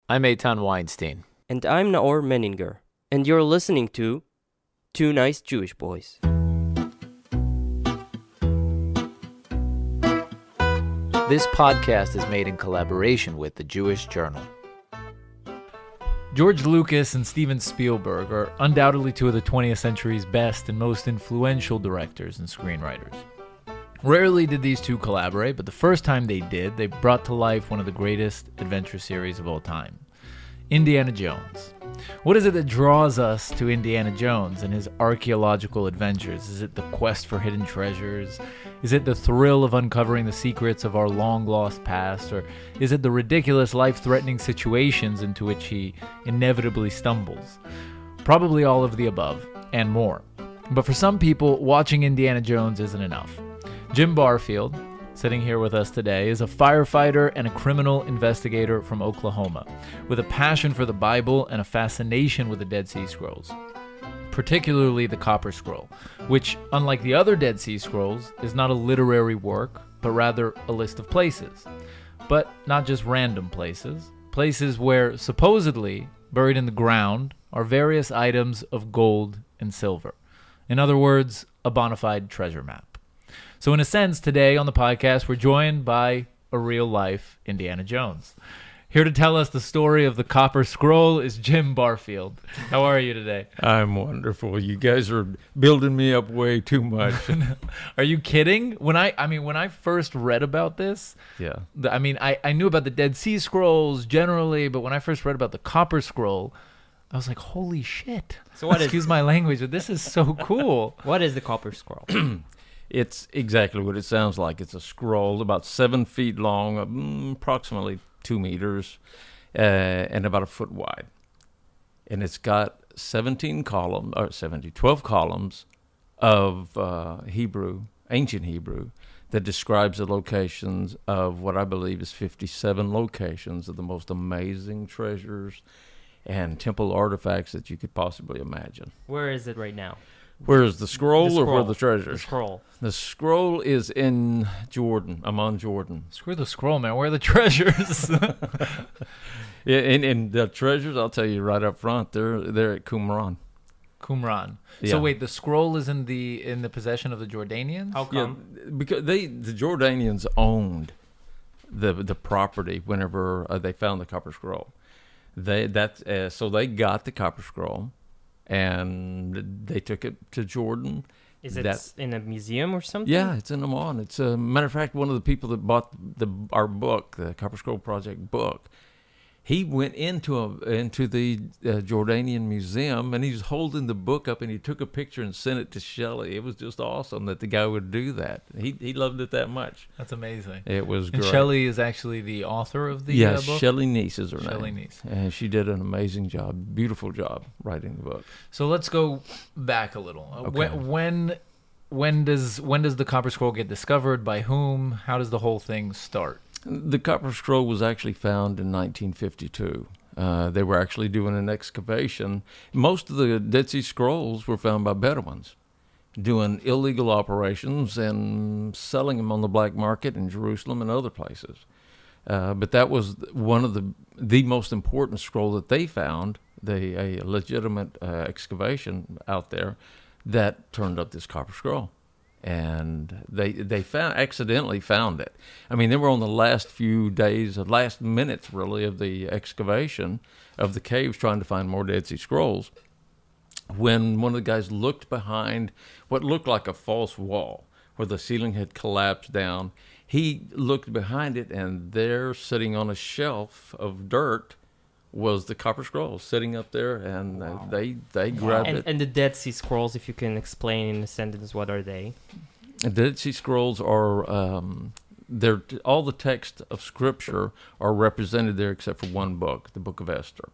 I'm Eitan Weinstein. And I'm Naor Menninger. And you're listening to Two Nice Jewish Boys. This podcast is made in collaboration with the Jewish Journal. George Lucas and Steven Spielberg are undoubtedly two of the 20th century's best and most influential directors and screenwriters. Rarely did these two collaborate, but the first time they did, they brought to life one of the greatest adventure series of all time, Indiana Jones. What is it that draws us to Indiana Jones and his archaeological adventures? Is it the quest for hidden treasures? Is it the thrill of uncovering the secrets of our long-lost past? Or is it the ridiculous, life-threatening situations into which he inevitably stumbles? Probably all of the above, and more. But for some people, watching Indiana Jones isn't enough. Jim Barfield, sitting here with us today, is a firefighter and a criminal investigator from Oklahoma, with a passion for the Bible and a fascination with the Dead Sea Scrolls, particularly the Copper Scroll, which, unlike the other Dead Sea Scrolls, is not a literary work, but rather a list of places. But not just random places, places where, supposedly, buried in the ground, are various items of gold and silver. In other words, a bonafide treasure map. So in a sense, today on the podcast, we're joined by a real-life Indiana Jones. Here to tell us the story of the Copper Scroll is Jim Barfield. How are you today? I'm wonderful. You guys are building me up way too much. Are you kidding? When I first read about this, Yeah. I knew about the Dead Sea Scrolls generally, but when I first read about the Copper Scroll, I was like, holy shit. So what Excuse my language, but this is so cool. What is the Copper Scroll? It's exactly what it sounds like. It's a scroll about 7 feet long, approximately 2 meters, and about a foot wide. And it's got 12 columns of Hebrew, ancient Hebrew, that describes the locations of what I believe is 57 locations of the most amazing treasures and temple artifacts that you could possibly imagine. Where is it right now? Where is the scroll, or where are the The treasures? scroll. The scroll is in Jordan, Amman, Jordan. Screw the scroll, man. Where are the treasures? Yeah, and the treasures, I'll tell you right up front, they're at Qumran. Qumran. Yeah. So wait, the scroll is in the possession of the Jordanians? How Yeah, come? because the Jordanians owned the property whenever they found the Copper Scroll. So they got the Copper Scroll, and they took it to Jordan. Is it in a museum or something? Yeah, it's in Amman. It's a matter of fact, one of the people that bought our book, the Copper Scroll Project book, he went into the Jordanian museum, and he was holding the book up, and he took a picture and sent it to Shelley. It was just awesome that the guy would do that. He loved it that much. That's amazing. It was And great. Shelley is actually the author of the Yeah, book? Shelley Niece is her name. Shelley Niece. And she did an amazing job, beautiful job writing the book. So let's go back a little. Okay. When does the Copper Scroll get discovered? By whom? How does the whole thing start? The Copper Scroll was actually found in 1952. They were actually doing an excavation. Most of the Dead Sea Scrolls were found by Bedouins doing illegal operations and selling them on the black market in Jerusalem and other places. But that was one of the most important scroll that they found, a legitimate excavation out there that turned up this Copper Scroll. And they accidentally found it. I mean, they were on the last few days, the last minutes really, of the excavation of the caves, trying to find more Dead Sea Scrolls, when one of the guys looked behind what looked like a false wall where the ceiling had collapsed down. He looked behind it, and there, sitting on a shelf of dirt, was the Copper Scroll sitting up there, and they grabbed it. And the Dead Sea Scrolls, if you can explain in a sentence, what are they? The Dead Sea Scrolls are all the text of Scripture are represented there except for one book, the Book of Esther.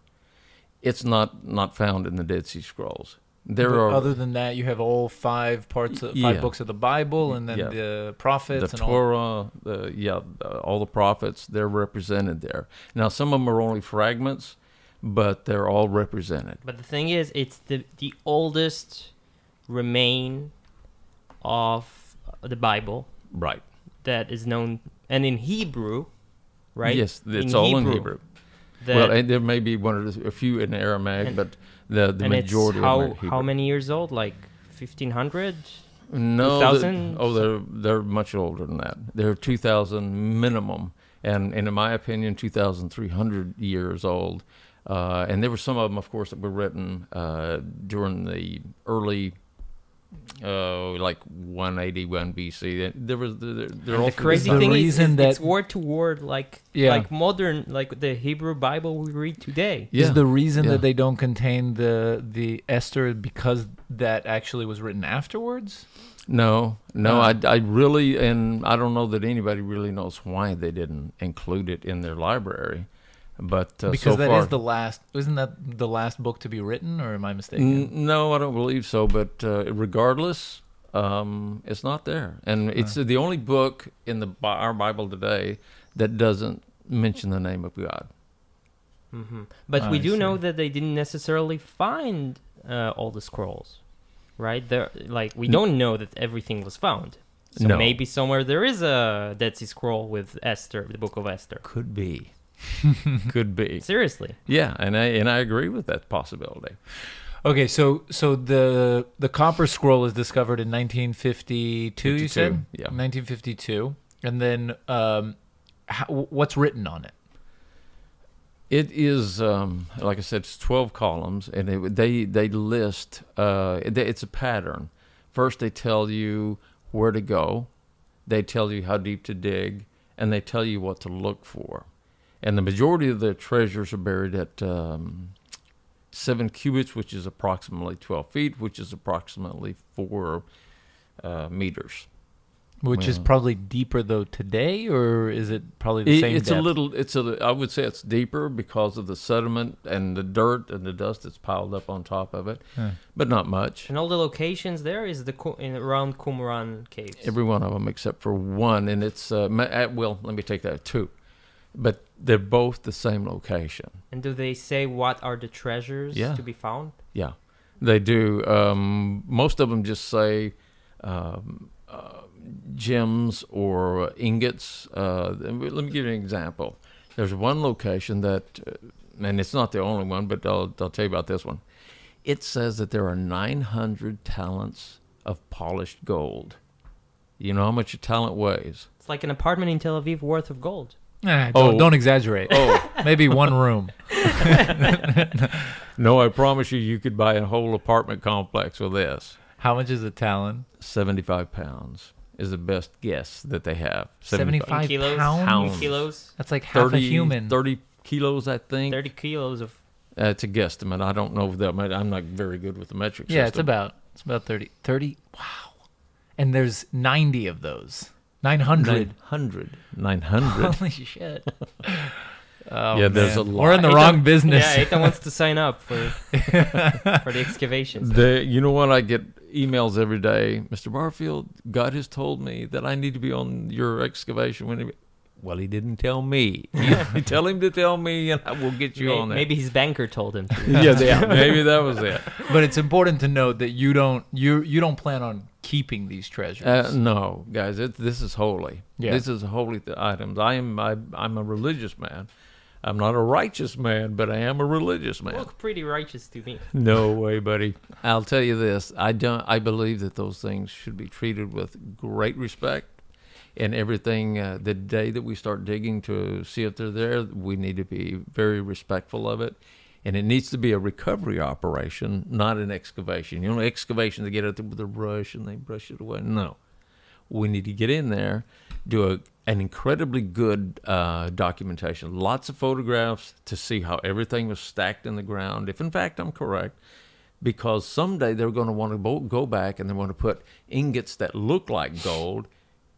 It's not found in the Dead Sea Scrolls. Other than that, you have all five books of the Bible, and then Yeah. the prophets, The and all. Torah, all the prophets, they're represented there. Now, some of them are only fragments, but they're all represented. But the thing is, it's the oldest remain of the Bible Right. that is known, and in Hebrew, right? Yes, it's all in Hebrew. Well, and there may be a few in Aramaic, but the majority it's of them are Hebrew. how many years old? Like 1500? No, 2000? They're much older than that. They're 2,000 minimum, and in my opinion, 2,300 years old. And there were some of them, of course, that were written during the early, like 181 BC. There was they're all The crazy the thing reason is that- it's word to word, like modern, like the Hebrew Bible we read today. Yeah. Is the reason Yeah. that they don't contain the Esther because that actually was written afterwards? No, I really, and I don't know that anybody really knows why they didn't include it in their library. But Because so that far, is the last. Isn't that the last book to be written, or am I mistaken? No, I don't believe so. But regardless, it's not there, and it's the only book in our Bible today that doesn't mention the name of God. But we I do know see. that they didn't necessarily find all the scrolls, right? We don't know that everything was found. So No. maybe somewhere there is a Dead Sea Scroll with Esther, the Book of Esther. Could be, could be. Seriously. Yeah, and I agree with that possibility. Okay, so the copper scroll is discovered in 1952. You 52, said, yeah. 1952, and then what's written on it? It is, like I said, it's 12 columns, and they list. It's a pattern. First, they tell you where to go. They tell you how deep to dig, and they tell you what to look for. And the majority of the treasures are buried at 7 cubits, which is approximately 12 feet, which is approximately 4 meters. Which is Well. probably deeper though today, or is it probably the same It's depth? I would say it's deeper because of the sediment and the dirt and the dust that's piled up on top of it, but not much. And all the locations there is around Qumran Caves. Every one of them except for one, and it's well, let me take that 2, but they're both the same location. And do they say what are the treasures Yeah. to be found? Yeah, they do. Most of them just say gems or ingots. Let me give you an example. There's one location that, and it's not the only one, but I'll tell you about this one. It says that there are 900 talents of polished gold. You know how much a talent weighs? It's like an apartment in Tel Aviv worth of gold. Don't exaggerate. Oh, Maybe one room. no, I promise you could buy a whole apartment complex with this. How much is a talon? 75 pounds is the best guess that they have. 75 In kilos? pounds? In kilos? That's like half a human. 30 kilos, I think. 30 kilos of... It's a guesstimate. I don't know if that. I'm not very good with the metric system. Yeah, it's about 30. 30. Wow. And there's 90 of those. 900. 900. Holy shit. Oh, Yeah, there's man. a lot. We're in the wrong business. Yeah, Ethan wants to sign up for the excavations. You know what? I get emails every day. Mr. Barfield, God has told me that I need to be on your excavation. Well, he didn't tell me. You tell him to tell me, and I will get you on there. Maybe his banker told him to. yeah, maybe that was it. But it's important to note that you don't plan on keeping these treasures. No, guys, this is holy. Yeah. This is holy items. I'm a religious man. I'm not a righteous man, but I am a religious man. Look pretty righteous to me. No way, buddy. I'll tell you this. I believe that those things should be treated with great respect. And everything, the day that we start digging to see if they're there, we need to be very respectful of it. And it needs to be a recovery operation, not an excavation. You know, excavation, they get out there with a brush and they brush it away. No. We need to get in there, do an incredibly good documentation, lots of photographs to see how everything was stacked in the ground, if in fact I'm correct, because someday they're going to want to go back and they want to put ingots that look like gold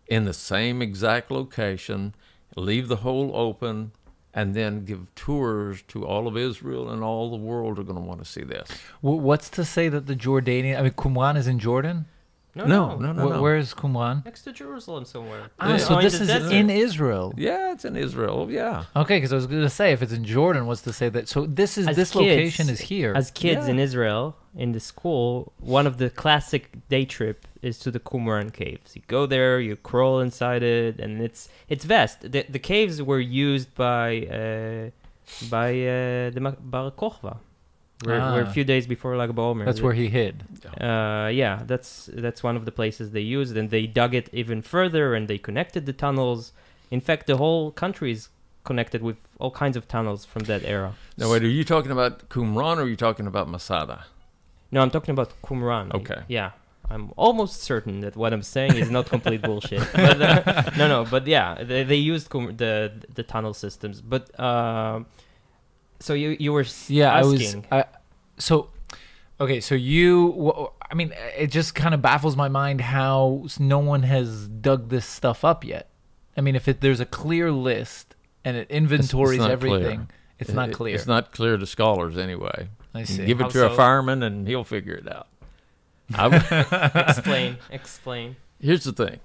in the same exact location, leave the hole open, and then give tours to all of Israel, and all the world are going to want to see this. What's to say that the Jordanian... I mean, Qumran is in Jordan? No. Where is Qumran? Next to Jerusalem somewhere. So in this the is desert. in Israel. Yeah, it's in Israel, yeah. Okay, because I was going to say, if it's in Jordan, what's to say that... So this As location kids- is here. As kids Yeah. in Israel, in the school, one of the classic day trip is to the Qumran Caves. You go there, you crawl inside it, and it's vast. The caves were used by by the Bar Kokhba. We're a few days before Lag BaOmer. That's where he hid. Yeah, that's one of the places they used, and they dug it even further, and they connected the tunnels. In fact, the whole country is connected with all kinds of tunnels from that era. Now, wait, are you talking about Qumran or are you talking about Masada? No, I'm talking about Qumran. Okay. Yeah, I'm almost certain that what I'm saying is not complete bullshit. But, no, but yeah, they used the tunnel systems. But so you were asking. I mean, it just kind of baffles my mind how no one has dug this stuff up yet. I mean, if there's a clear list and it inventories everything, it's not clear. It's not clear to scholars anyway. I see. Give it to a fireman and he'll figure it out. Explain. Here's the thing.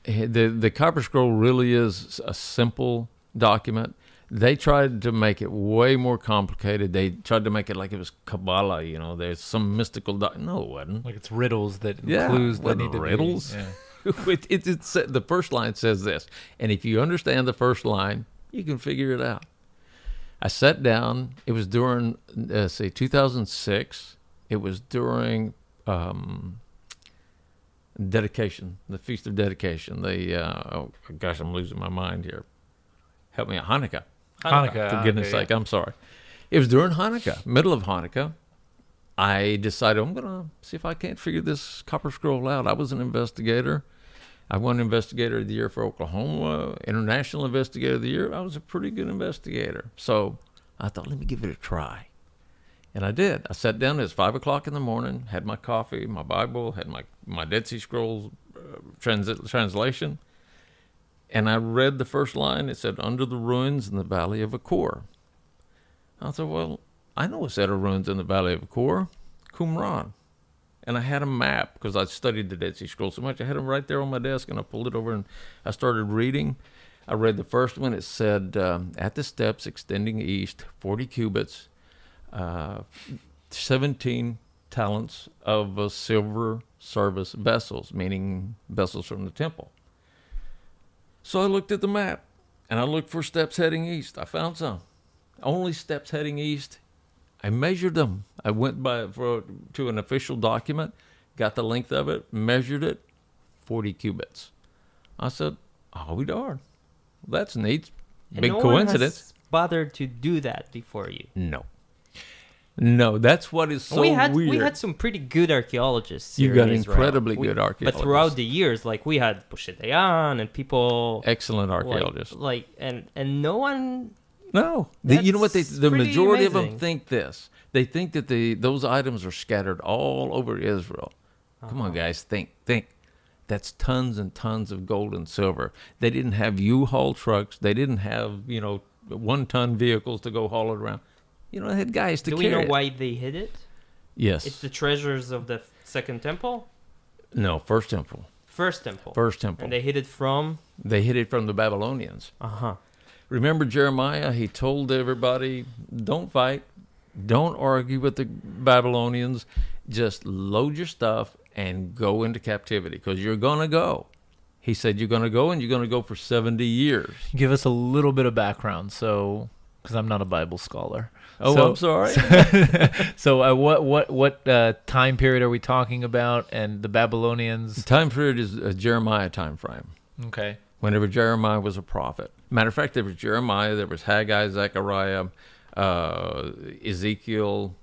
The Copper Scroll really is a simple document. They tried to make it way more complicated. They tried to make it like it was Kabbalah, there's some mystical no, it wasn't. Like it's riddles clues that need to riddles. Be. Yeah. The first line says this, and if you understand the first line, you can figure it out. I sat down. It was during, 2006. It was during dedication, the Feast of Dedication. I'm losing my mind here. Help me out. Hanukkah. For goodness sake, I'm sorry. It was during Hanukkah, middle of Hanukkah. I decided I'm going to see if I can't figure this Copper Scroll out. I was an investigator. I won Investigator of the Year for Oklahoma, International Investigator of the Year. I was a pretty good investigator. So I thought, let me give it a try. And I did. I sat down. It was 5 o'clock in the morning, had my coffee, my Bible, had my Dead Sea Scrolls translation. And I read the first line. It said, under the ruins in the Valley of Achor. I thought, well, I know a set of ruins in the Valley of Achor, Qumran. And I had a map because I studied the Dead Sea Scrolls so much. I had them right there on my desk, and I pulled it over and I started reading. I read the first one. It said, at the steps extending east, 40 cubits, 17 talents of silver service vessels, meaning vessels from the temple. So I looked at the map, and I looked for steps heading east. I found some. Only steps heading east. I measured them. I went to an official document, got the length of it, measured it, 40 cubits. I said, oh, we darn. That's neat. Big no coincidence. One has bothered to do that before you. No, that's what is so weird. We had some pretty good archaeologists. You got incredibly good archaeologists. But throughout the years, we had Pushe Dayan and people. Excellent archaeologists. And no one. No, you know what? The majority of them amazing. think this. They think that those items are scattered all over Israel. Come on, guys, think. That's tons and tons of gold and silver. They didn't have U-Haul trucks. They didn't have 1-ton vehicles to go haul it around. They had guys to carry it. Do we know why they hid it? Yes. It's the treasures of the Second Temple? No, First Temple. First Temple. First Temple. And they hid it from? They hid it from the Babylonians. Uh-huh. Remember Jeremiah? He told everybody, don't fight. Don't argue with the Babylonians. Just load your stuff and go into captivity because you're going to go. He said you're going to go, and you're going to go for 70 years. Give us a little bit of background, because I'm not a Bible scholar. Oh, I'm sorry. So what time period are we talking about? And the Babylonians? The time period is a Jeremiah time frame. Okay. Whenever Jeremiah was a prophet. Matter of fact, there was Jeremiah, there was Haggai, Zechariah, Ezekiel,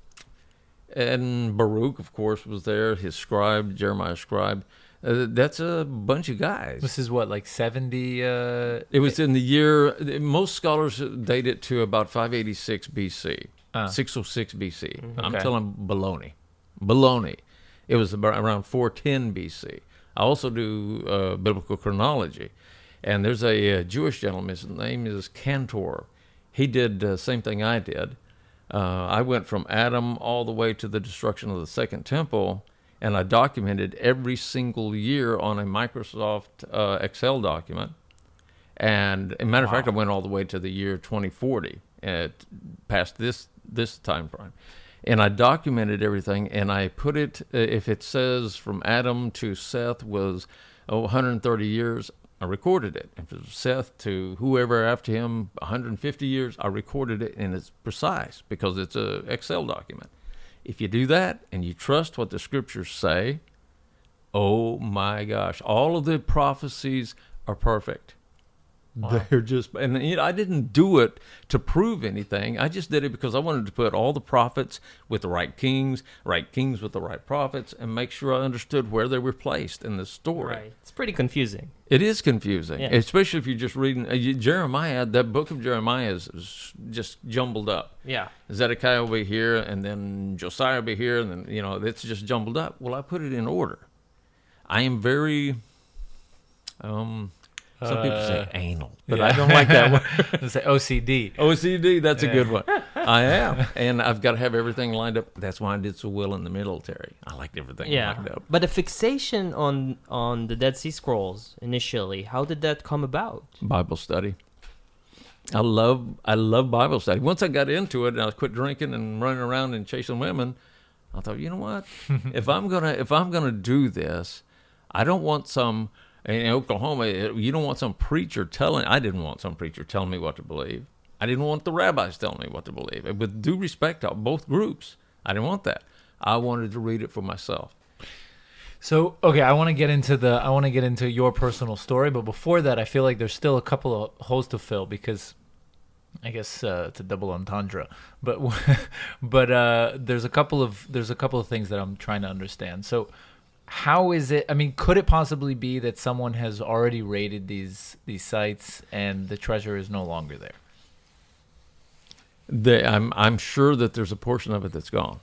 and Baruch, of course, was there, his scribe, Jeremiah's scribe. That's a bunch of guys. This is what, 70? It was in the year, most scholars date it to about 586 BC, 606 BC. Mm-hmm. I'm Okay. telling baloney. It was around 410 BC. I also do biblical chronology. And there's a Jewish gentleman, his name is Cantor. He did the same thing I did. I went from Adam all the way to the destruction of the Second Temple, and I documented every single year on a Microsoft Excel document. And as a matter of fact, I went all the way to the year 2040, past this time frame. And I documented everything, and I put it, if it says from Adam to Seth was 130 years, I recorded it. And from Seth to whoever after him, 150 years, I recorded it, and it's precise because it's a Excel document. If you do that and you trust what the scriptures say, oh my gosh, all of the prophecies are perfect. Wow. They're just, and I didn't do it to prove anything. I just did it because I wanted to put all the prophets with the right kings with the right prophets, and make sure I understood where they were placed in the story. Right. It's pretty confusing. It is confusing, especially if you're just reading Jeremiah. That book of Jeremiah is just jumbled up. Yeah. Zedekiah will be here, and then Josiah will be here, and then, it's just jumbled up. Well, I put it in order. I am very... some people say anal, but I don't like that word. Say OCD. OCD, that's a good one. I am. And I've got to have everything lined up. That's why I did so well in the military. I liked everything lined up. But the fixation on the Dead Sea Scrolls initially, how did that come about? Bible study. I love Bible study. Once I got into it and I quit drinking and running around and chasing women, I thought, you know what? if I'm gonna do this, I don't want some... In Oklahoma, you don't want some preacher I didn't want some preacher telling me what to believe. I didn't want the rabbis telling me what to believe. And with due respect to both groups, I didn't want that. I wanted to read it for myself. So, okay, I want to get into your personal story, but before that, I feel like there's still a couple of holes to fill, because I guess it's a double entendre. But there's a couple of things that I'm trying to understand. So, how is it? I mean, could it possibly be that someone has already raided these sites and the treasure is no longer there? I'm sure that there's a portion of it that's gone,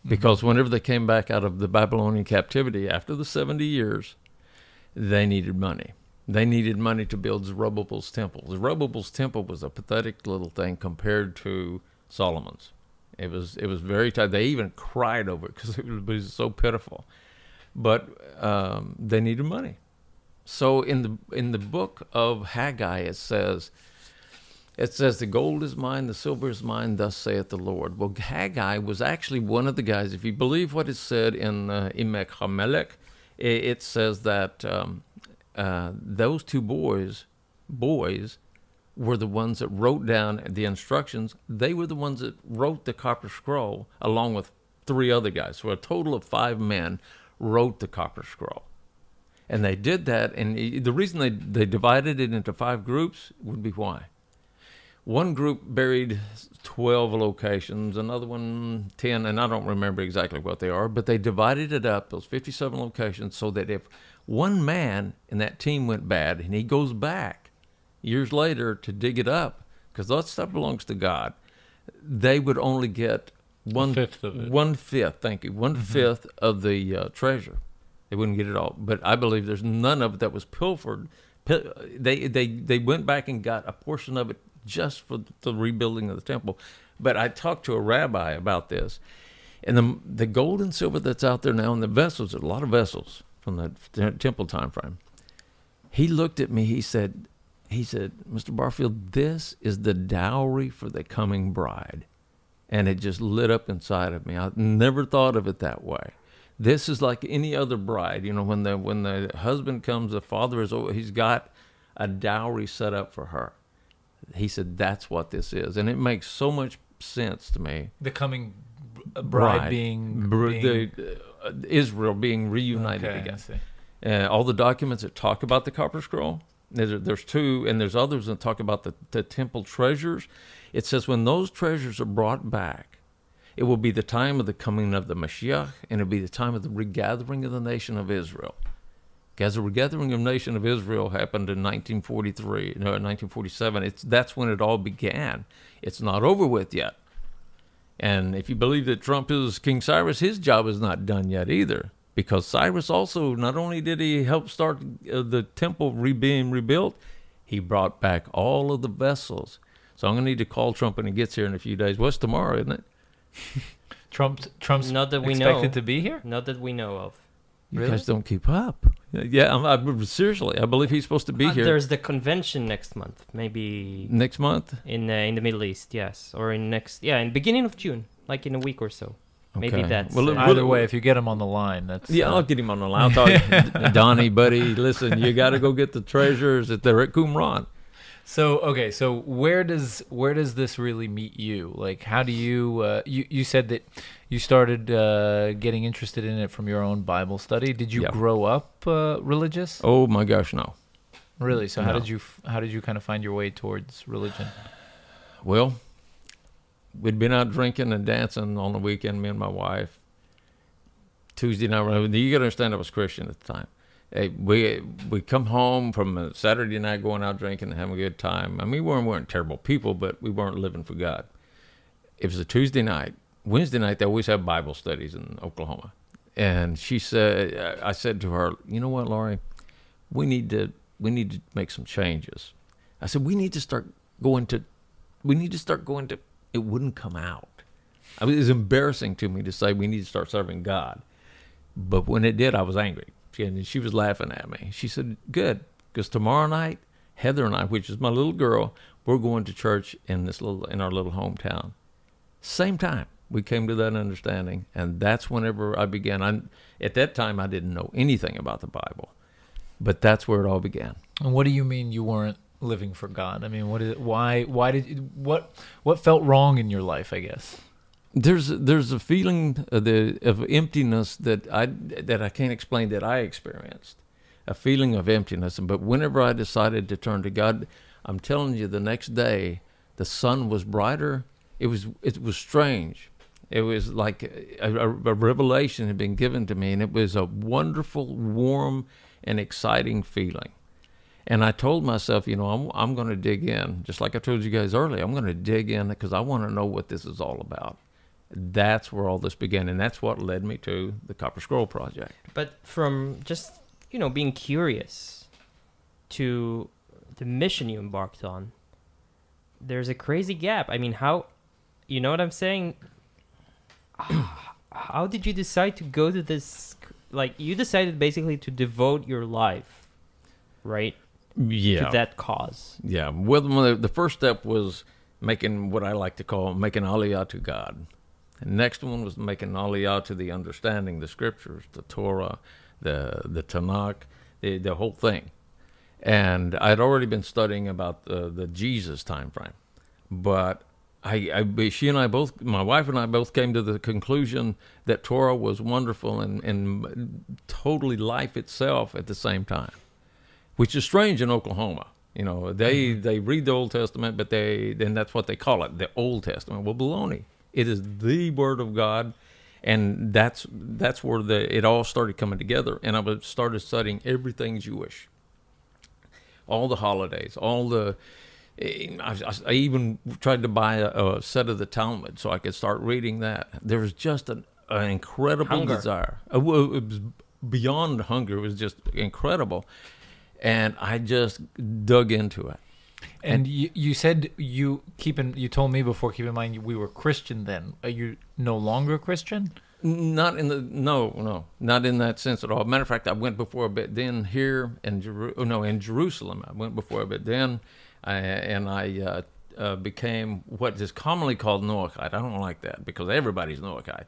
because whenever they came back out of the Babylonian captivity after the 70 years, they needed money. They needed money to build Zerubbabel's temple. Zerubbabel's temple was a pathetic little thing compared to Solomon's. It was very tight. They even cried over it because it was so pitiful. But they needed money. So in the book of Haggai, it says, the gold is mine, the silver is mine, thus saith the Lord. Well, Haggai was actually one of the guys, if you believe what is said in Emek HaMelech, it says that those two boys were the ones that wrote down the instructions. They were the ones that wrote the Copper Scroll, along with 3 other guys. So a total of 5 men wrote the Copper Scroll. And they did that, and the reason they divided it into 5 groups would be why. One group buried 12 locations, another one 10, and I don't remember exactly what they are, but they divided it up, those 57 locations, so that if one man in that team went bad, and he goes back years later to dig it up, because that stuff belongs to God, they would only get one-fifth of it. 1/5, thank you. 1/5 of the treasure. They wouldn't get it all. But I believe there's none of it that was pilfered. They went back and got a portion of it just for the rebuilding of the temple. But I talked to a rabbi about this. And the gold and silver that's out there now in the vessels, a lot of vessels from the temple time frame. He looked at me, he said, Mr. Barfield, this is the dowry for the coming bride. And it just lit up inside of me. I never thought of it that way. This is like any other bride. When the husband comes, the father he's got a dowry set up for her. He said that's what this is, and it makes so much sense to me. The coming bride being Israel being reunited again. All the documents that talk about the Copper Scroll. There's 2, and there's others that talk about the temple treasures. It says when those treasures are brought back, it will be the time of the coming of the Mashiach, and it will be the time of the regathering of the nation of Israel. Because the regathering of the nation of Israel happened in 1947. That's when it all began. It's not over with yet. And if you believe that Trump is King Cyrus, his job is not done yet either. Because Cyrus also, not only did he help start the temple being rebuilt, he brought back all of the vessels. So I'm going to need to call Trump when he gets here in a few days. What's tomorrow, isn't it? Trump's not that we expected to be here? Not that we know of. You guys don't keep up. Yeah, seriously, I believe he's supposed to be here. There's the convention next month, maybe. Next month? In the Middle East, yes. Or in beginning of June, like in a week or so. Maybe that's... Well, either way, if you get him on the line, that's... Yeah, I'll get him on the line. I'll tell Donnie, buddy, listen, you got to go get the treasures. They're at Qumran. So, okay, so where does this really meet you? Like, how do you, you said that you started getting interested in it from your own Bible study. Did you grow up religious? Oh, my gosh, no. Really? So No. how did you kind of find your way towards religion? Well, we'd been out drinking and dancing on the weekend, me and my wife. Tuesday night, you got to understand I was Christian at the time. Hey, we come home from a Saturday night going out drinking and having a good time. I mean, we weren't terrible people, but we weren't living for God. It was a Tuesday night. Wednesday night, they always have Bible studies in Oklahoma. And she said, I said to her, you know what, Laurie, we need to make some changes. I said, we need to start going to, it wouldn't come out. I mean, it was embarrassing to me to say we need to start serving God. But when it did, I was angry. And she was laughing at me. She said, good, because tomorrow night, Heather and I, which is my little girl, we're going to church in our little hometown. Same time, we came to that understanding, and that's whenever I began. At that time, I didn't know anything about the Bible, but that's where it all began. And what do you mean you weren't living for God? I mean, what felt wrong in your life, I guess? There's a feeling of emptiness that I can't explain that I experienced, a feeling of emptiness. But whenever I decided to turn to God, I'm telling you, the next day the sun was brighter. It was strange. It was like a revelation had been given to me, and it was a wonderful, warm, and exciting feeling. And I told myself, I'm going to dig in, just like I told you guys earlier. I'm going to dig in because I want to know what this is all about. That's where all this began, and that's what led me to the Copper Scroll Project. But from just, being curious to the mission you embarked on, there's a crazy gap. I mean, how, you know what I'm saying? How did you decide to go to this? Like, you decided basically to devote your life, right? Yeah. To that cause. Yeah. Well, the first step was making what I like to call making aliyah to God. The next one was making aliyah to the understanding, the scriptures, the Torah, the Tanakh, the whole thing. And I'd already been studying about the Jesus time frame. But she and I both, my wife and I both came to the conclusion that Torah was wonderful and totally life itself at the same time, which is strange in Oklahoma. They read the Old Testament, but then that's what they call it, the Old Testament. Well, baloney. It is the Word of God, and that's where it all started coming together. And I started studying everything Jewish, all the holidays, I even tried to buy a set of the Talmud so I could start reading that. There was just an incredible desire. It was beyond hunger. It was just incredible. And I just dug into it. And you said you told me before, keep in mind we were Christian then. Are you no longer Christian? Not in not in that sense at all. Matter of fact, I went before a bit then here in Jerusalem. I went before a bit then, I became what is commonly called Noachite. I don't like that because everybody's Noachite.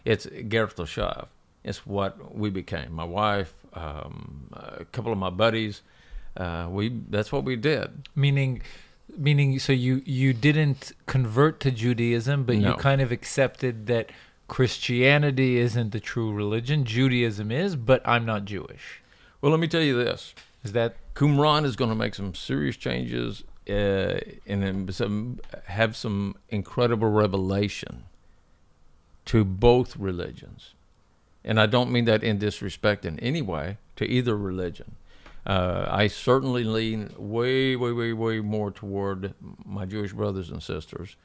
It's Ger Toshav. It's what we became. My wife, a couple of my buddies. That's what we did. Meaning, so you didn't convert to Judaism, but No. you kind of accepted that Christianity isn't the true religion. Judaism is, but I'm not Jewish. Well, let me tell you this. Is that Qumran is going to make some serious changes and have some incredible revelation to both religions. And I don't mean that in disrespect in any way to either religion. I certainly lean way, way, way, way more toward my Jewish brothers and sisters.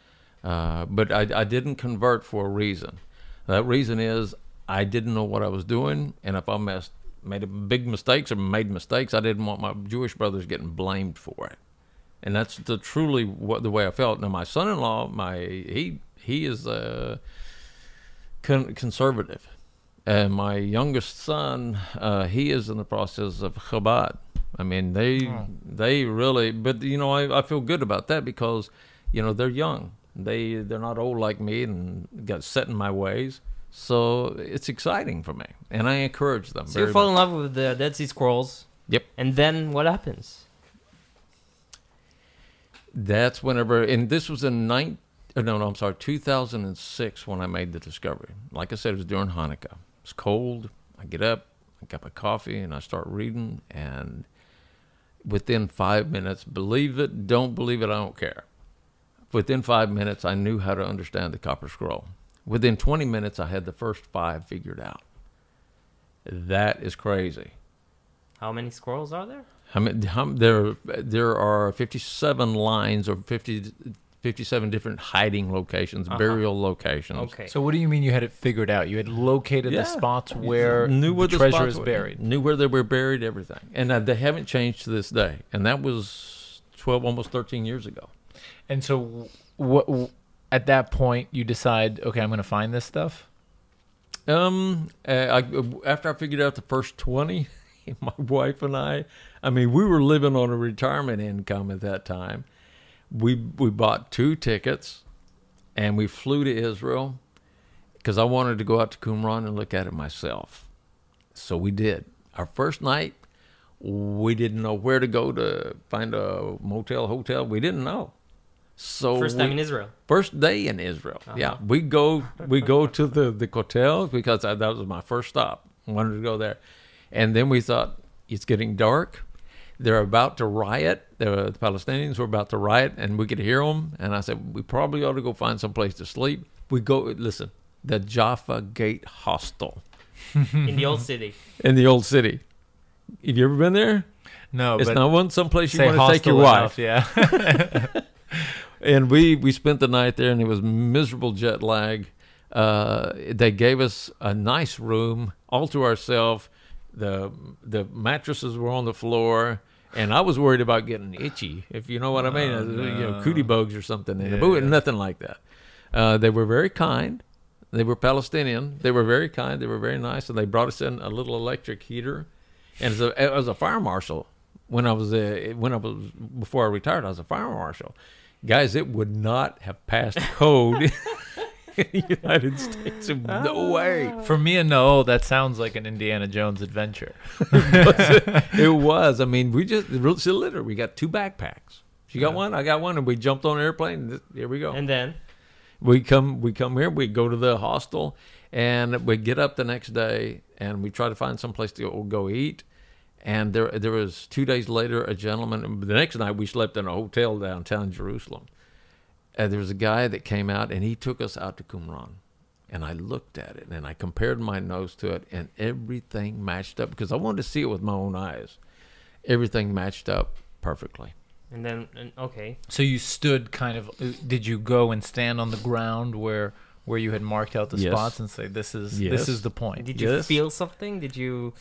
But I didn't convert for a reason. That reason is I didn't know what I was doing, and if I made big mistakes or made mistakes, I didn't want my Jewish brothers getting blamed for it. And that's truly the way I felt. Now, my son-in-law, he is conservative. And my youngest son, he is in the process of Chabad. I mean, they really, but I feel good about that because, they're young. They're not old like me and got set in my ways. So it's exciting for me, and I encourage them. So you fall in love with the Dead Sea Scrolls. Yep. And then what happens? That's whenever, and this was in 2006 when I made the discovery. Like I said, it was during Hanukkah. It's cold. I get up, I got my coffee, and I start reading. And within 5 minutes, believe it, don't believe it, I don't care. Within 5 minutes, I knew how to understand the Copper Scroll. Within 20 minutes, I had the first 5 figured out. That is crazy. How many scrolls are there? There are 57 lines or 57 different hiding locations, burial locations. Okay. So what do you mean you had it figured out? You had located the spots where the treasure is buried. Knew where they were buried, everything. And they haven't changed to this day. And that was 12, almost 13 years ago. And so at that point, you decide, okay, I'm going to find this stuff? After I figured out the first 20, my wife and I mean, we were living on a retirement income at that time. We bought 2 tickets, and we flew to Israel because I wanted to go out to Qumran and look at it myself. So we did. Our first night, we didn't know where to go to find a motel, hotel. We didn't know. So first time in Israel. First day in Israel. Yeah, we go to the hotel because that was my first stop. I wanted to go there, and then we thought it's getting dark. They're about to riot. The Palestinians were about to riot, and we could hear them. And I said, we probably ought to go find some place to sleep. We go, listen, the Jaffa Gate Hostel. In the old city. In the old city. Have you ever been there? No, it's but not someplace you want to take your wife. Yeah. And we spent the night there, and it was miserable jet lag. They gave us a nice room all to ourselves. The mattresses were on the floor, and I was worried about getting itchy, if you know what I mean. No. Cootie bugs or something. But nothing like that. They were very kind. They were Palestinian. They were very kind. They were very nice, and they brought us in a little electric heater. And as a fire marshal, before I retired, I was a fire marshal. Guys, it would not have passed code in the United States. No way. For me and Noel, that sounds like an Indiana Jones adventure. It was. I mean, we got 2 backpacks. She got one, I got one, and we jumped on an airplane. Here we go. And then we come here. We go to the hostel, and we get up the next day, and we try to find some place to go eat. And there was 2 days later, a gentleman. The next night, we slept in a hotel downtown Jerusalem. There was a guy that came out, and he took us out to Qumran. And I looked at it, and I compared my nose to it, and everything matched up because I wanted to see it with my own eyes. Everything matched up perfectly. And then, okay. So you stood kind of. Did you go and stand on the ground where you had marked out the spots and say, "This is the point"? Did you feel something? Did you?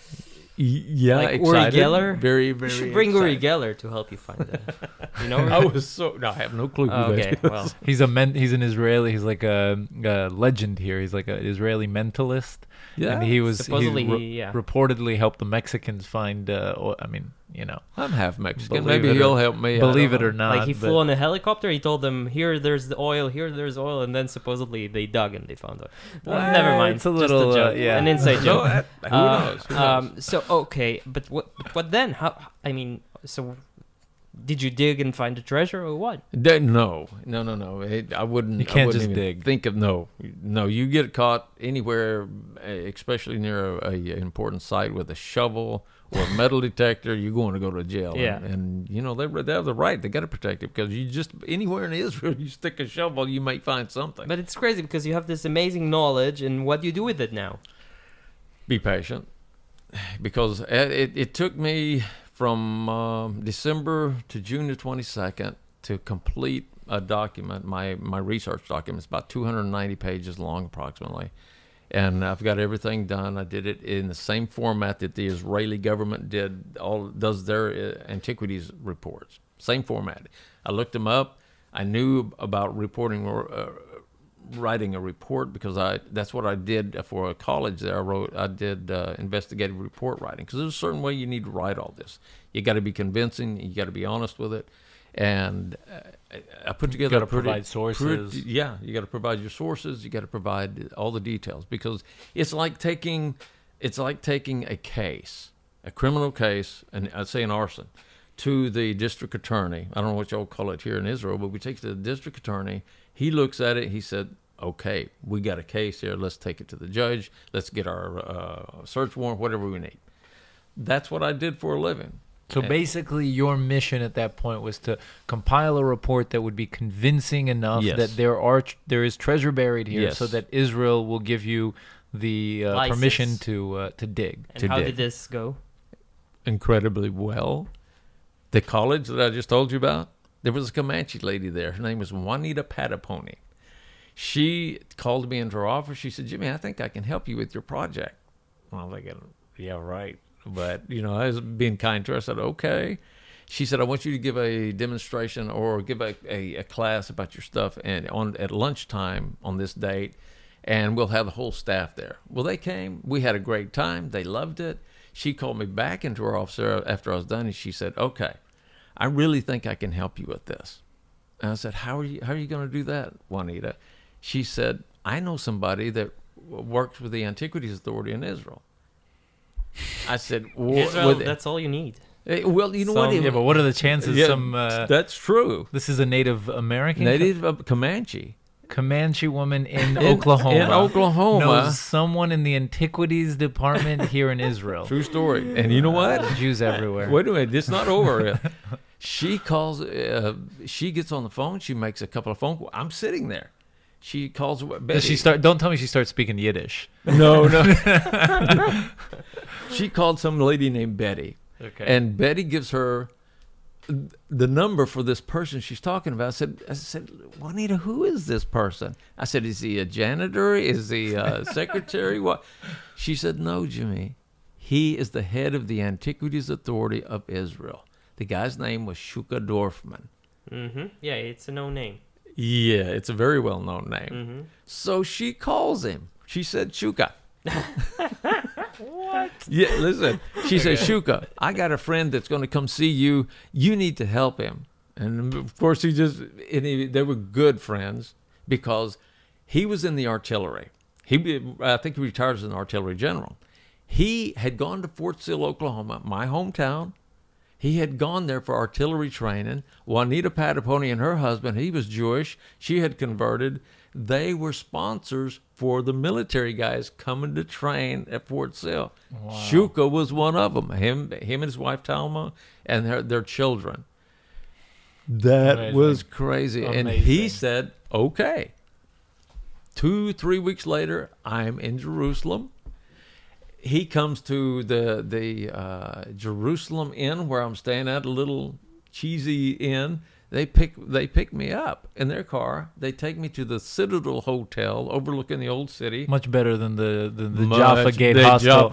Yeah, like excited. Uri Geller? Very, very. You should bring excited. Uri Geller to help you find it. You know? I have no clue who that Okay, is. well. He's an Israeli. He's like a legend here. He's like an Israeli mentalist. Yeah. And he Supposedly, reportedly helped the Mexicans find. I'm half Mexican. Believe Maybe it he'll or- help me. Believe it or not. Like he flew on a helicopter, he told them, here there's the oil, and then supposedly they dug and they found it. Never mind. It's a little, just a joke. yeah. An inside joke. Who knows? Who knows? So okay, but what then? How? I mean, so did you dig and find the treasure or what? No. I wouldn't. You can't I wouldn't just even dig. Think of no. You get caught anywhere, especially near a important site with a shovel or a metal detector. You're going to go to jail. Yeah. And they have the right. They got to protect it because you just anywhere in Israel you stick a shovel, you might find something. But it's crazy because you have this amazing knowledge, and what do you do with it now? Be patient, because it took me from December to June the 22nd to complete a document. My research document is about 290 pages long approximately, and I've got everything done. I did it in the same format that the Israeli government does their antiquities reports. Same format. I looked them up. I knew about writing a report because that's what I did for a college there. I did investigative report writing because there's a certain way you need to write all this. You got to be convincing. You got to be honest with it. And I put together. You got to provide sources. Yeah, you got to provide your sources. You got to provide all the details, because it's like taking a case, a criminal case, and I'd say an arson, to the district attorney. I don't know what y'all call it here in Israel, but we take it to the district attorney. He looks at it. He said, "Okay, we got a case here. Let's take it to the judge. Let's get our search warrant, whatever we need." That's what I did for a living. So basically, your mission at that point was to compile a report that would be convincing enough Yes. that there is treasure buried here, Yes. so that Israel will give you the permission to dig. And how did this go? Incredibly well. The college that I just told you about, there was a Comanche lady there. Her name was Juanita Pataponi. She called me into her office. She said, "Jimmy, I think I can help you with your project." Well, I was like, "Yeah, right." But, I was being kind to her. I said, "Okay." She said, "I want you to give a demonstration or give a class about your stuff and at lunchtime on this date, and we'll have the whole staff there." Well, they came. We had a great time. They loved it. She called me back into her office after I was done, and she said, "Okay, I really think I can help you with this." And I said, How are you going to do that, Juanita?" She said, "I know somebody that works with the Antiquities Authority in Israel." I said, Israel, that's all you need. Well, you know what? Yeah, but what are the chances? That's true. This is a Native American, Native Comanche woman in Oklahoma. In Oklahoma, knows someone in the Antiquities Department here in Israel. True story. And you know what? Jews everywhere. Wait a minute, it's not over yet. She calls. She gets on the phone. She makes a couple of phone calls. I'm sitting there. She calls Betty. Does she start? Don't tell me she starts speaking Yiddish. No. She called some lady named Betty. Okay. And Betty gives her the number for this person she's talking about. I said, "Juanita, who is this person?" I said, "Is he a janitor? Is he a secretary? What?" She said, "No, Jimmy. He is the head of the Antiquities Authority of Israel." The guy's name was Shuka Dorfman. Mm-hmm. Yeah, it's a known name. Yeah, it's a very well-known name. Mm-hmm. So she calls him. She said, "Shuka." What? Yeah, listen. She said, "Shuka, I got a friend that's going to come see you. You need to help him." And of course, they were good friends because he was in the artillery. I think he retired as an artillery general. He had gone to Fort Sill, Oklahoma, my hometown. He had gone there for artillery training. Juanita Pataponi and her husband, he was Jewish. She had converted. They were sponsors for the military guys coming to train at Fort Sill. Wow. Shuka was one of them. Him and his wife Talma and their children. That Amazing. Was crazy. Amazing. And he said, "Okay." 2-3 weeks later, I'm in Jerusalem. He comes to the Jerusalem Inn where I'm staying at, a little cheesy inn. They pick me up in their car. They take me to the Citadel Hotel overlooking the old city. Much better than the Jaffa Gate Hostel.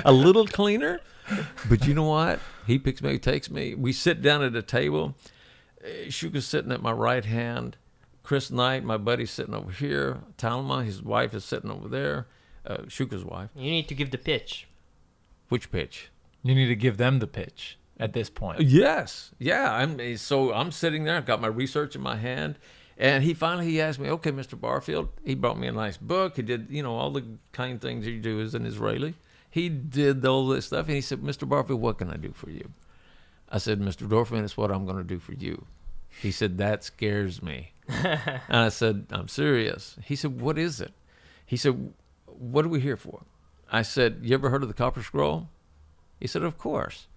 A little cleaner, but you know what? He picks me, takes me. We sit down at a table. Shuka's sitting at my right hand. Chris Knight, my buddy's sitting over here. Talma, his wife, is sitting over there. Shuka's wife. You need to give the pitch. Which pitch? You need to give them the pitch at this point. Yes. Yeah. I'm sitting there. I've got my research in my hand. And he asked me, "Okay, Mr. Barfield." He brought me a nice book. He did, all the kind things you do as an Israeli. He did all this stuff. And he said, "Mr. Barfield, what can I do for you?" I said, "Mr. Dorfman, it's what I'm going to do for you." He said, "That scares me." And I said, "I'm serious." He said, "What is it?" He said, "What are we here for?" I said, "You ever heard of the Copper Scroll?" He said, "Of course."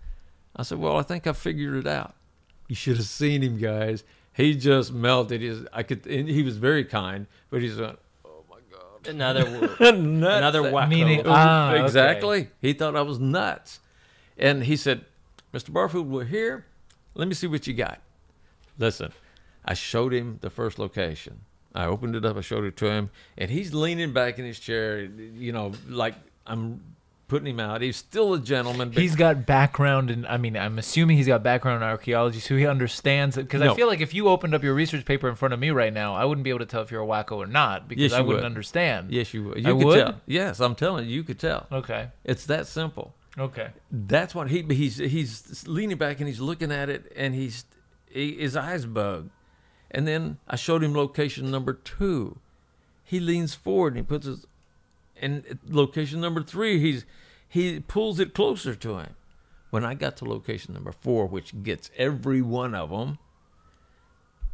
I said, "Well, I think I figured it out." You should have seen him, guys. He just melted. And he was very kind, but he's like, "Oh my God." Another wacko. Meaning, exactly. Okay. He thought I was nuts. And he said, "Mr. Barfield, we're here. Let me see what you got." Listen, I showed him the first location. I opened it up, I showed it to him, and he's leaning back in his chair, like I'm putting him out. He's still a gentleman. He's got background in, I'm assuming he's got background in archaeology, so he understands it. Because I feel like if you opened up your research paper in front of me right now, I wouldn't be able to tell if you're a wacko or not, because I wouldn't understand. Yes, you would. You could would? tell. Yes, I'm telling you, you could tell. Okay. It's that simple. Okay. That's what he's leaning back and he's looking at it, and his eyes bug. And then I showed him location number 2. He leans forward and he puts his, and location number 3, he pulls it closer to him. When I got to location number 4, which gets every one of them,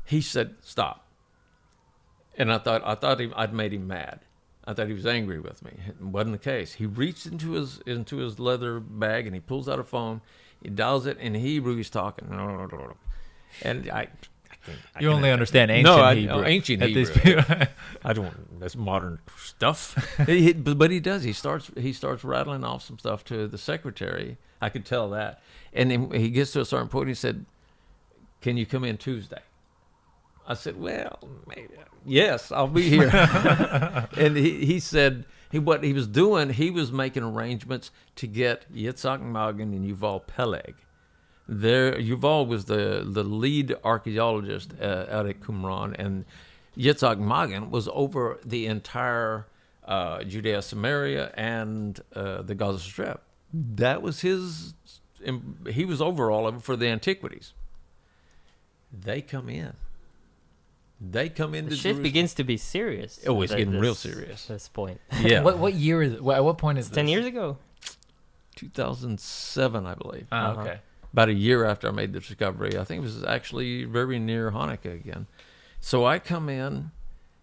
he said, "Stop." And I thought I'd made him mad. I thought he was angry with me. It wasn't the case. He reached into his leather bag and he pulls out a phone. He dials it in Hebrew. He's talking, and I You only understand ancient Hebrew. Ancient Hebrew. I don't. That's modern stuff. But he does. He starts rattling off some stuff to the secretary. I could tell that. And then he gets to a certain point. He said, "Can you come in Tuesday?" I said, "Well, maybe, yes, I'll be here." And he said what he was doing. He was making arrangements to get Yitzhak Magen and Yuval Peleg. Yuval was the lead archaeologist out at Qumran, and Yitzhak Magen was over the entire Judea, Samaria, and the Gaza Strip. That was his. He was over all of it for the antiquities. They come in. The shit Jerusalem. Begins to be serious. Oh, it's getting real serious. At this point. Yeah. What year is it? At what point is this? 10 years ago. 2007, I believe. Okay. About a year after I made the discovery. I think it was actually very near Hanukkah again. So I come in.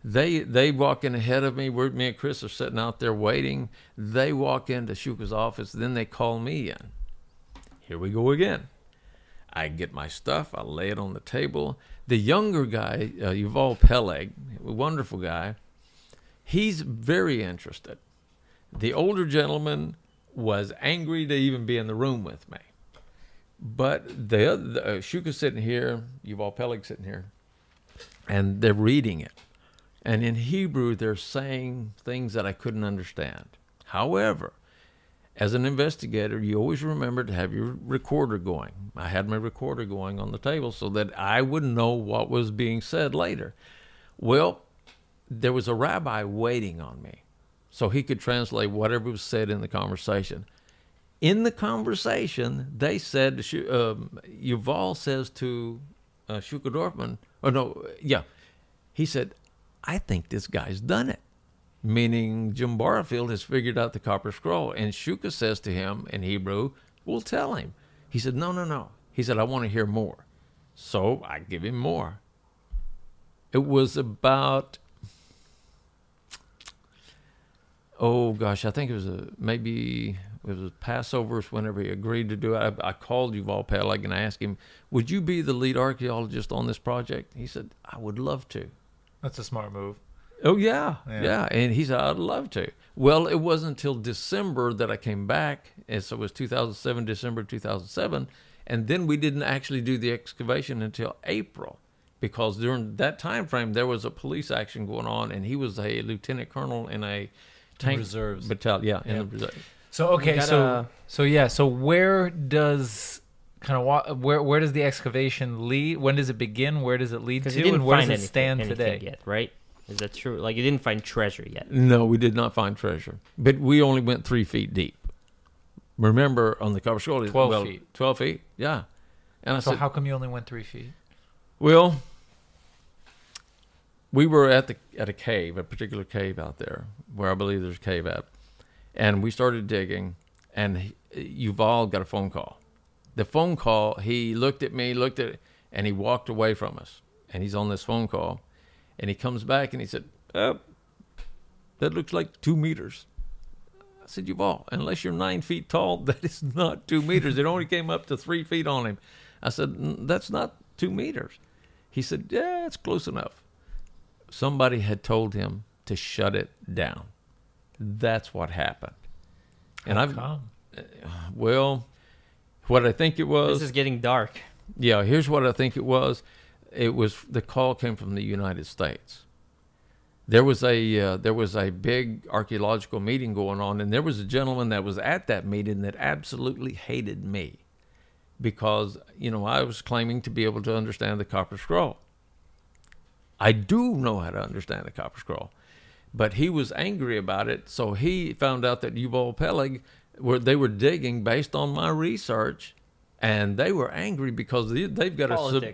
They walk in ahead of me. Me and Chris are sitting out there waiting. They walk into Shuka's office. Then they call me in. Here we go again. I get my stuff. I lay it on the table. The younger guy, Yuval Peleg, a wonderful guy, he's very interested. The older gentleman was angry to even be in the room with me. But the other, Shuka's sitting here, Yuval Peleg sitting here, and they're reading it. And in Hebrew, they're saying things that I couldn't understand. However, as an investigator, you always remember to have your recorder going. I had my recorder going on the table so that I would know what was being said later. Well, there was a rabbi waiting on me so he could translate whatever was said in the conversation. In the conversation, they said, Yuval says to Shuka Dorfman, he said, "I think this guy's done it." Meaning Jim Barfield has figured out the Copper Scroll. And Shuka says to him in Hebrew, "We'll tell him." He said, No. He said, "I want to hear more." So I give him more. It was about, I think it was Passover whenever he agreed to do it. I called Yuval Peleg and I asked him, "Would you be the lead archaeologist on this project?" He said, "I would love to." That's a smart move. Oh, yeah. And he said, "I'd love to." Well, it wasn't until December that I came back. And so it was 2007, December 2007. And then we didn't actually do the excavation until April. Because during that time frame, there was a police action going on. And he was a lieutenant colonel in a tank reserves battalion. Yeah, in the reserve. So, okay, so where does... where does the excavation lead? When does it begin? Where does it lead to? And where does it stand today? Yet, right? Is that true? Like, you didn't find treasure yet? No, we did not find treasure. But we only went 3 feet deep. Remember, on the Copper Scroll, 12 feet. 12 feet, yeah. And I said, how come you only went 3 feet? Well, we were at a cave, a particular cave out there, where I believe there's a cave at. And we started digging, and Yuval got a phone call. The phone call, he looked at me, and he walked away from us. And he's on this phone call. And he comes back and he said, "That looks like 2 meters." I said, "Yuval, unless you're 9 feet tall, that is not 2 meters. It only came up to 3 feet on him." I said, "That's not 2 meters." He said, "Yeah, it's close enough." Somebody had told him to shut it down. That's what happened. How come? Well, what I think it was... This is getting dark. Yeah, here's what I think it was. The call came from the United States. There was a big archaeological meeting going on, and there was a gentleman that was at that meeting that absolutely hated me because, I was claiming to be able to understand the Copper Scroll. I do know how to understand the Copper Scroll, but he was angry about it. So he found out that Yuval Peleg where they were digging based on my research, and they were angry because they've got to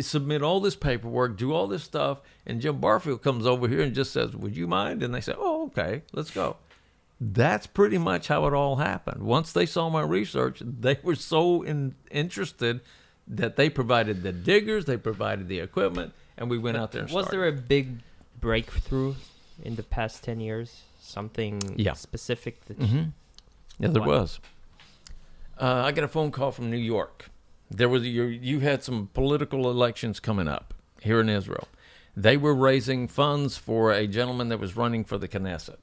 submit all this paperwork, do all this stuff, and Jim Barfield comes over here and just says, "Would you mind?" And they say, "Oh, okay, let's go." That's pretty much how it all happened. Once they saw my research, they were so interested that they provided the diggers, they provided the equipment, and we went out there and was started. there a big breakthrough in the past 10 years? Something specific? That Yeah, there was. I got a phone call from New York. There was you had some political elections coming up here in Israel. They were raising funds for a gentleman that was running for the Knesset.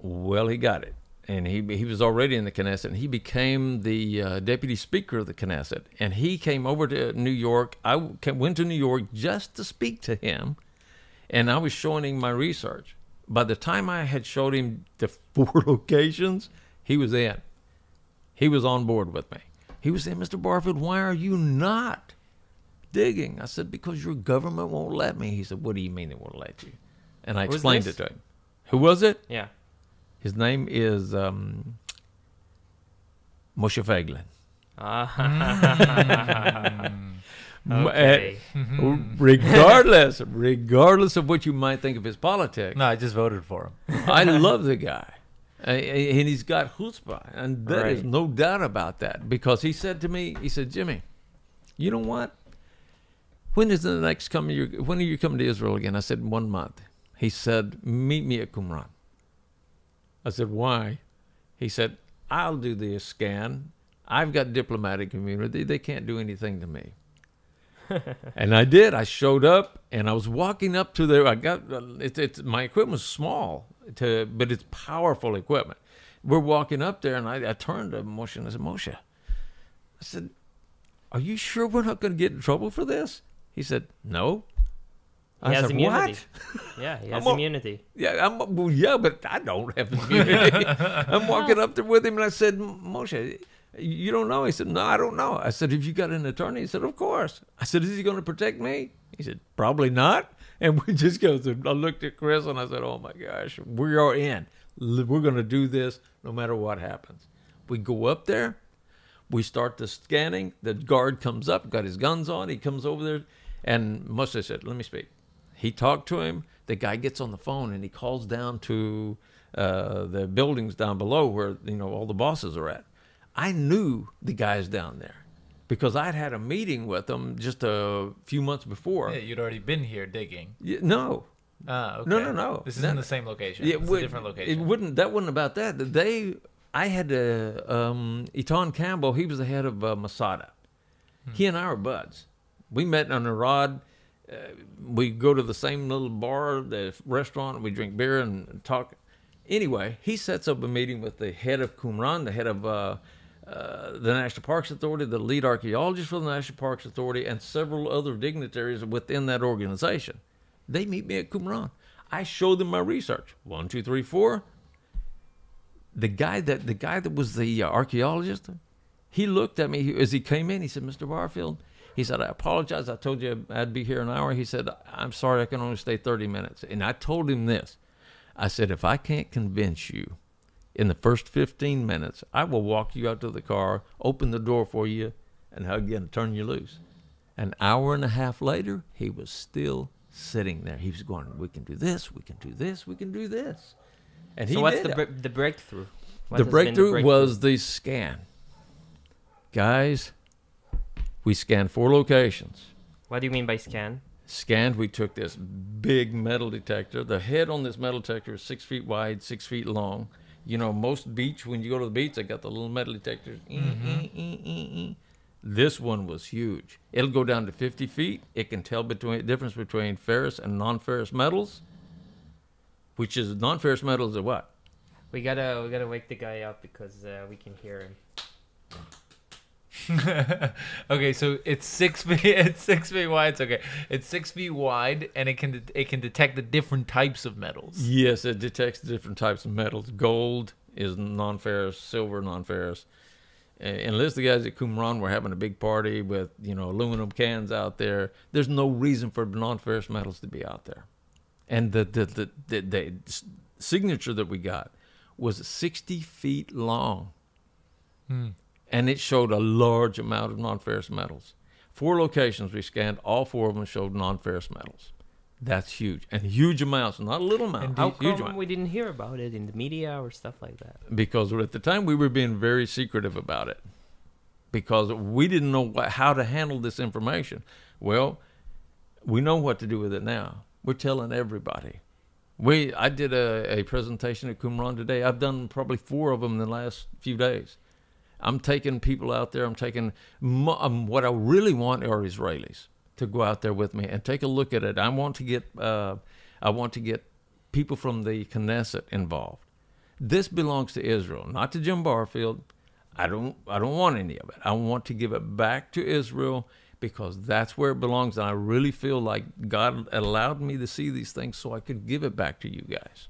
Well, he got it, and he was already in the Knesset, and he became the deputy speaker of the Knesset, and he came over to New York. I went to New York just to speak to him, and I was showing him my research. By the time I had showed him the 4 locations, he was in. He was on board with me. He was saying, "Mr. Barfield, why are you not digging?" I said, "Because your government won't let me." He said, "What do you mean it won't let you?" And I explained it to him. Who was it? Yeah. His name is Moshe Feiglin. Okay. Regardless of what you might think of his politics. No, I just voted for him. I love the guy. And he's got chutzpah. And there is no doubt about that. Because he said to me, he said, "Jimmy, you know what? When is the next coming? When are you coming to Israel again?" I said, 1 month. He said, "Meet me at Qumran." I said, "Why?" He said, "I'll do the scan. I've got diplomatic immunity. They can't do anything to me." And I did. I showed up, and I was walking up to there. I got my equipment was small, but it's powerful equipment. We're walking up there, and I turned to Moshe and I said, "Moshe," I said, "Are you sure we're not going to get in trouble for this?" He said, "No." He has immunity. "What?" Yeah, he has immunity. Yeah, but I don't have immunity. I'm walking up there with him, and I said, "Moshe, you don't know?" He said, "No, I don't know." I said, "Have you got an attorney?" He said, "Of course." I said, "Is he going to protect me?" He said, "Probably not." And we just go through. I looked at Chris, and I said, "Oh, my gosh, we are in. We're going to do this no matter what happens." We go up there. We start the scanning. The guard comes up, got his guns on. He comes over there, and Moshe said, "Let me speak." He talked to him. The guy gets on the phone, and he calls down to the buildings down below where all the bosses are at. I knew the guys down there because I'd had a meeting with them just a few months before. Yeah, you'd already been here digging. No. Okay. No. This isn't the same location. It's a different location. That wasn't about that. I had Etan Campbell. He was the head of Masada. He and I were buds. We met on a rod. We go to the same little bar, the restaurant. We drink beer and talk. Anyway, he sets up a meeting with the head of Qumran, the head of the National Parks Authority, the lead archaeologist for the National Parks Authority, and several other dignitaries within that organization. They meet me at Qumran. I show them my research. 1, 2, 3, 4. The guy that was the archaeologist, he looked at me as he came in. He said, "Mr. Barfield," he said, "I apologize. I told you I'd be here an hour." He said, "I'm sorry, I can only stay 30 minutes. And I told him this. I said, "If I can't convince you in the first 15 minutes, I will walk you out to the car, open the door for you, and hug you and turn you loose." An hour and a half later, he was still sitting there. He was going, "We can do this, we can do this, we can do this." And so what's the breakthrough? The breakthrough was the scan. Guys, we scanned 4 locations. What do you mean by scan? Scanned, we took this big metal detector. The head on this metal detector is 6 feet wide, 6 feet long. Most beach, when you go to the beach, they got the little metal detectors. This one was huge. It'll go down to 50 feet. It can tell the difference between ferrous and non-ferrous metals, which is non-ferrous metals are what? We gotta wake the guy up because we can hear him. Okay, so it's 6 feet. It's 6 feet wide. It's okay. It's 6 feet wide, and it can detect the different types of metals. Yes, it detects the different types of metals. Gold is non-ferrous, silver non-ferrous. And list the guys at Qumran were having a big party with aluminum cans out there. There's no reason for non-ferrous metals to be out there. And the signature that we got was 60 feet long. Hmm. And it showed a large amount of non-ferrous metals. 4 locations we scanned, all 4 of them showed non-ferrous metals. That's huge. And huge amounts, not a little amount. And how huge come amount. we didn't hear about it in the media or stuff like that? Because at the time we were being very secretive about it. Because we didn't know how to handle this information. Well, we know what to do with it now. We're telling everybody. I did a presentation at Qumran today. I've done probably 4 of them in the last few days. I'm taking people out there. I'm taking what I really want are Israelis to go out there with me and take a look at it. I want to get people from the Knesset involved. This belongs to Israel, not to Jim Barfield. I don't want any of it. I want to give it back to Israel because that's where it belongs. And I really feel like God allowed me to see these things so I could give it back to you guys.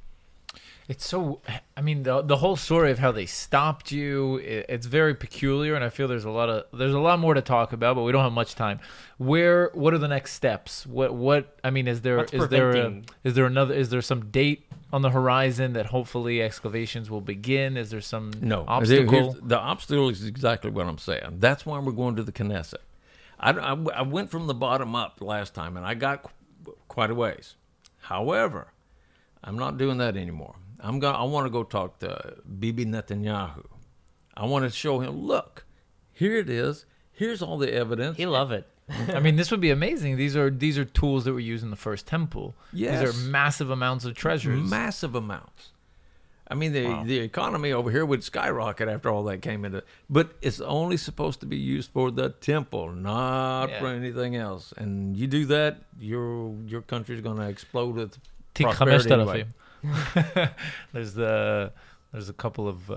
It's so, I mean, the whole story of how they stopped you, it's very peculiar, and I feel there's a lot more to talk about, but we don't have much time. What are the next steps? I mean, is there some date on the horizon that hopefully excavations will begin? Is there some obstacle? The obstacle is exactly what I'm saying. That's why we're going to the Knesset. I went from the bottom up last time, and I got quite a ways. However, I'm not doing that anymore. I want to go talk to Bibi Netanyahu. I want to show him, look, here it is. Here's all the evidence. He'll love it. I mean, this would be amazing. These are tools that were used in the first temple. Yes. These are massive amounts of treasures. Massive amounts. I mean, the economy over here would skyrocket after all that came into. But it's only supposed to be used for the temple, not for anything else. And you do that, your country's going to explode with prosperity anyway. There's a couple of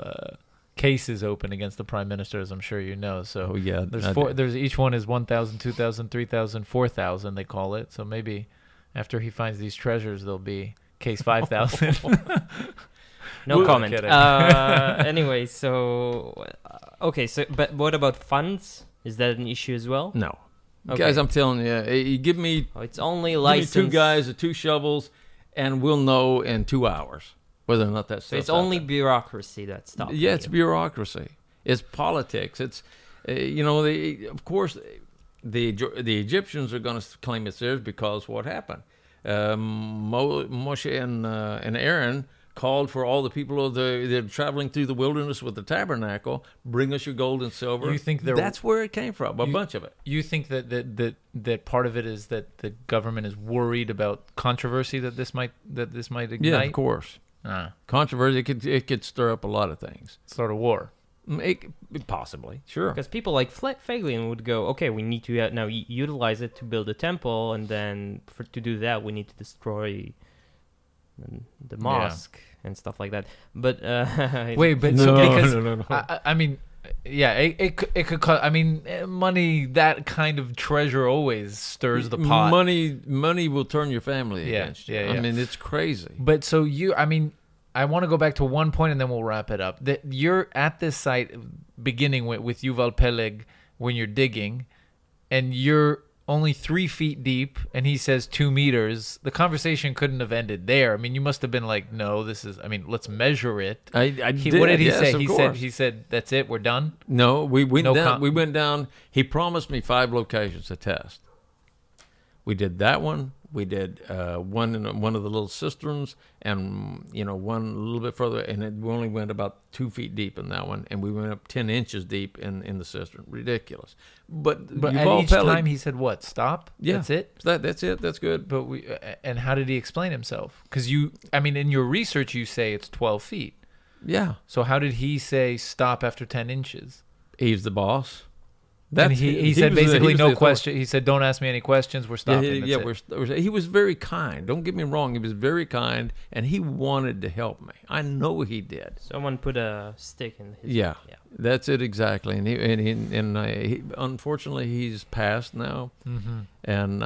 cases open against the prime minister, as I'm sure you know. So there's each one is 1,000, 2,000, 3,000, 4,000 they call it. So maybe after he finds these treasures, there'll be case 5,000. No comment. Anyway, so but what about funds? Is that an issue as well? No, okay. Guys, I'm telling you, give me. It's only license. 2 guys with 2 shovels. And we'll know in 2 hours whether or not that's. So it's only bureaucracy that stops. Yeah, it's bureaucracy. It's politics. It's, of course, the Egyptians are going to claim it's theirs because what happened? Moshe and Aaron called for all the people they're traveling through the wilderness with the tabernacle, bring us your gold and silver. You think that's where it came from, a bunch of it. You think that part of it is that the government is worried about controversy that this might ignite? Yeah, of course. Controversy, it could stir up a lot of things. Start a war. Possibly, sure. Because people like Feiglin would go, okay, we need to now utilize it to build a temple, and then to do that, we need to destroy the mosque and stuff like that. But wait, but no. I mean, yeah, it could cause. I mean, money, that kind of treasure always stirs the pot. Money will turn your family against you. I mean, it's crazy. But so I want to go back to one point and then we'll wrap it up. That you're at this site beginning with Yuval Peleg when you're digging, and you're only 3 feet deep, and he says 2 meters. The conversation couldn't have ended there. I mean, you must have been like, "No, this is. I mean, let's measure it." I did. What did he say? He said, "That's it. We're done." No, we went down. We went down. He promised me 5 locations to test. We did that one. We did one in one of the little cisterns, and one a little bit further, and we only went about 2 feet deep in that one, and we went up 10 inches deep in the cistern. Ridiculous. But at each time he said, "What? Stop? Yeah, that's it. That's it. That's good." But and how did he explain himself? Because in your research you say it's 12 feet. Yeah. So how did he say stop after 10 inches? He's the boss. And he said basically no question. He said, "Don't ask me any questions. We're stopping." He was very kind. Don't get me wrong. He was very kind, and he wanted to help me. I know he did. Someone put a stick in his. Yeah, that's it exactly. And he unfortunately he's passed now. Mm-hmm. And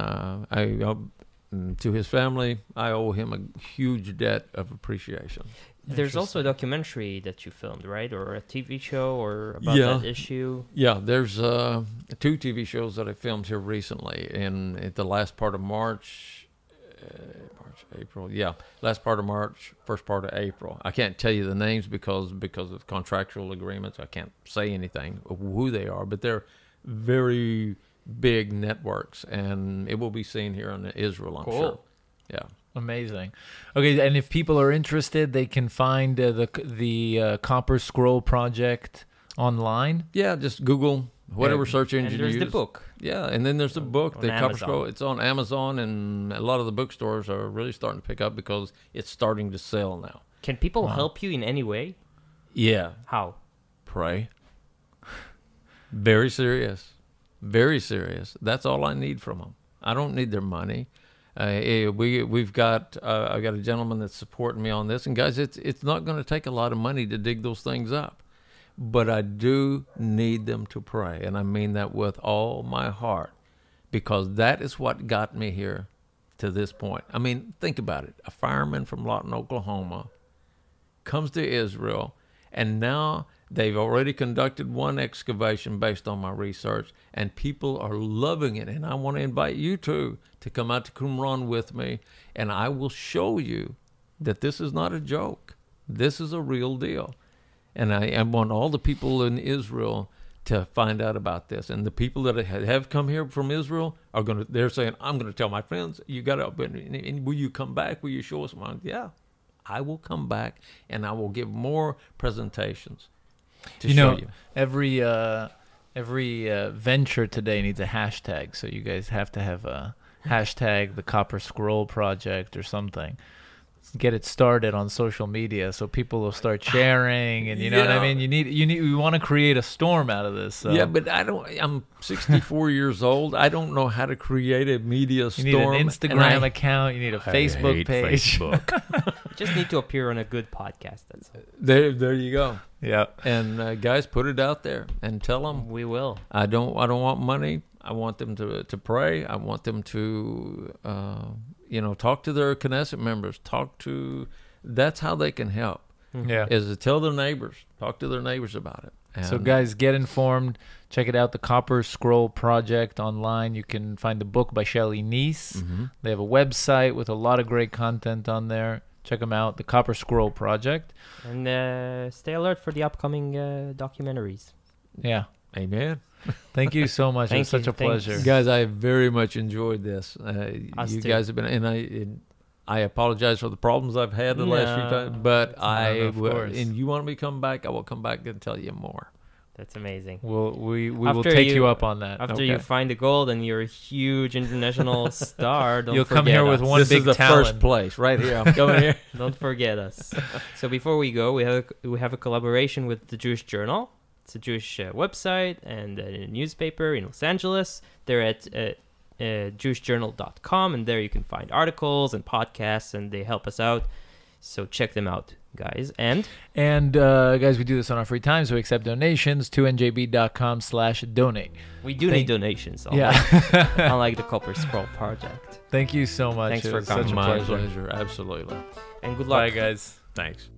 to his family, I owe him a huge debt of appreciation. There's also a documentary that you filmed, right? Or a TV show or about that issue? Yeah, there's 2 TV shows that I filmed here recently. At the last part of March, April. Yeah, last part of March, first part of April. I can't tell you the names because of contractual agreements. I can't say anything of who they are, but they're very big networks, and it will be seen here in Israel, I'm sure. Yeah. Amazing. Okay, and if people are interested, they can find the Copper Scroll Project online. Yeah, just Google whatever search engine you use. And there's the book. Yeah, and then there's the book, the Copper Amazon. Scroll. It's on Amazon, and a lot of the bookstores are really starting to pick up because it's starting to sell now. Can people help you in any way? Yeah. How? Pray. Very serious. Very serious. That's all I need from them. I don't need their money. We've got I got a gentleman that's supporting me on this, and guys, it's not going to take a lot of money to dig those things up, but I do need them to pray, and I mean that with all my heart, because that is what got me here to this point. I mean, think about it: a fireman from Lawton, Oklahoma, comes to Israel, and now they've already conducted one excavation based on my research, and people are loving it. And I want to invite you to come out to Qumran with me, and I will show you that this is not a joke. This is a real deal. And I want all the people in Israel to find out about this. And the people that have come here from Israel they're saying, I'm going to tell my friends, you got to, will you come back? Will you show us? Yeah, I will come back, and I will give more presentations. Every venture today needs a hashtag, so you guys have to have a hashtag, the Copper Scroll Project or something. Get it started on social media so people will start sharing, and you know what I mean. We want to create a storm out of this. So. Yeah, but I'm 64 years old. I don't know how to create a media storm. You need an Instagram account. You need a Facebook page. Facebook. You just need to appear on a good podcast. That's it. There you go. Yeah. And guys, put it out there and tell them. We will. I don't want money. I want them to pray. I want them to talk to their Knesset members. That's how they can help. Yeah. Is to tell their neighbors, talk to their neighbors about it. And so guys, get informed. Check it out, the Copper Scroll Project online. You can find the book by Shelley Neese. Mm-hmm. They have a website with a lot of great content on there. Check them out, the Copper Scroll Project. And stay alert for the upcoming documentaries. Yeah. Amen. Thank you so much. It was such a pleasure. Guys, I very much enjoyed this. You guys have been, and I apologize for the problems I've had the last few times, but and you want me to come back, I will come back and tell you more. That's amazing. We will take you up on that. After you find the gold and you're a huge international star, you'll come here with one big talent. This is the first place, right here. I'm coming here. Don't forget us. So before we go, we have a collaboration with the Jewish Journal. It's a Jewish website and a newspaper in Los Angeles. They're at jewishjournal.com, and there you can find articles and podcasts, and they help us out. So check them out, guys. And guys, we do this on our free time, so we accept donations to njb.com/donate. We do need donations. Unlike the Copper Scroll Project. Thank you so much. Thanks for coming. Such a pleasure. Absolutely. And good luck. Bye, guys. Thanks.